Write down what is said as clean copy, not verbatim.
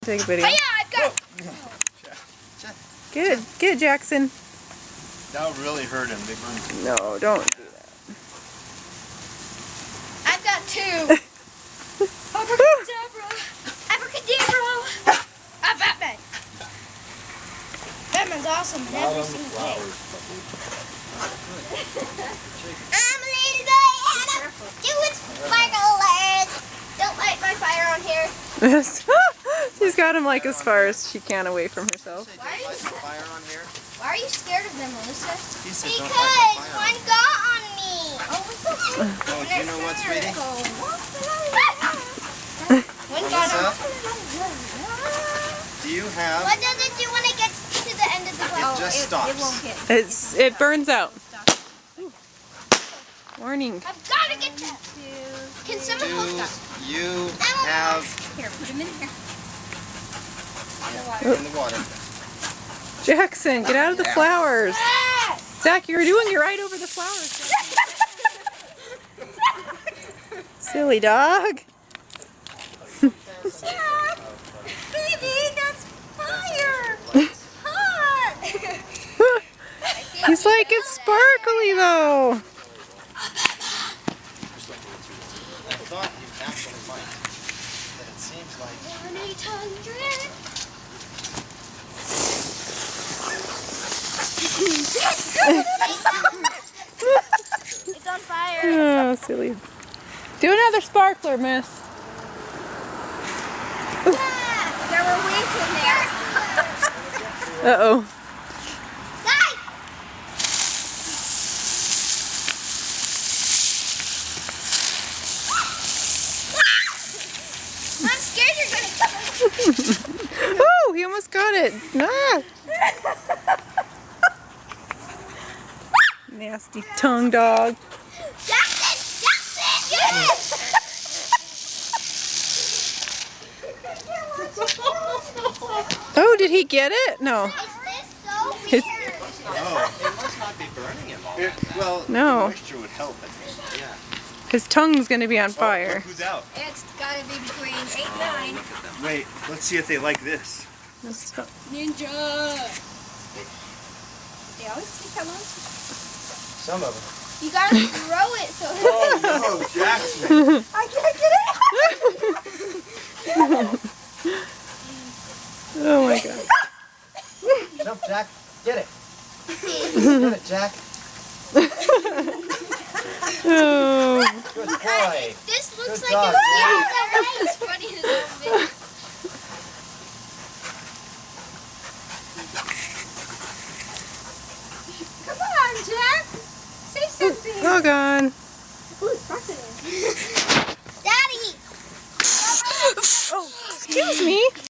Take a video. Oh yeah, I've got. Get it, Jackson. That would really hurt him. They burn. No, don't do that. I've got two. Abracadabra! Abracadabra! Batman! Batman's awesome in every single way. I'm a Lady Diana! Doing sparklers! Don't light my fire on here. Yes. She's got him like as far as she can away from herself. Why are you, Fire on here? why are you scared of them, Melissa? He said don't Because light the fire one got on me! Oh, what's the Oh, do you know what, sweetie? One got on. Do you have? What does it do when it gets to the end of the glass? It just stops. It burns out. Ooh. Warning. I've got to get that. Can someone hold Do that? you have Here, put him in here. in the water? Jackson, get out of the flowers. Zach, you were doing it right over the flowers. Silly dog. Baby, that's fire! It's hot! He's like, it's sparkly though. I thought you actually might. But it seems like 1-800. It's on fire. Oh, silly. Do another sparkler, miss. There were weights in there. Uh-oh. Guys! I'm scared you're gonna. Oh, he almost got it. Ah. Nasty tongue dog. Jackson! Jackson! Yes! Oh, did he get it? No. Is this so His, weird? oh, it must not be burning him all that. Well, No. the moisture would help, I think. Yeah. his tongue's gonna be on Look fire. who's out? It's gotta be between 8 and 9. Wait, let's see if they like this. Ninja! They always take that long. Some of them. You gotta throw it so Oh no, Jackson! I can't get it! Oh my god. Jump, Jack. Get it. Get it, Jack. Oh. Good boy. This looks Good like dog, a video that was as funny as a video. Come on, Jack! Say something! Doggone. Ooh, it's Daddy! Oh, excuse me.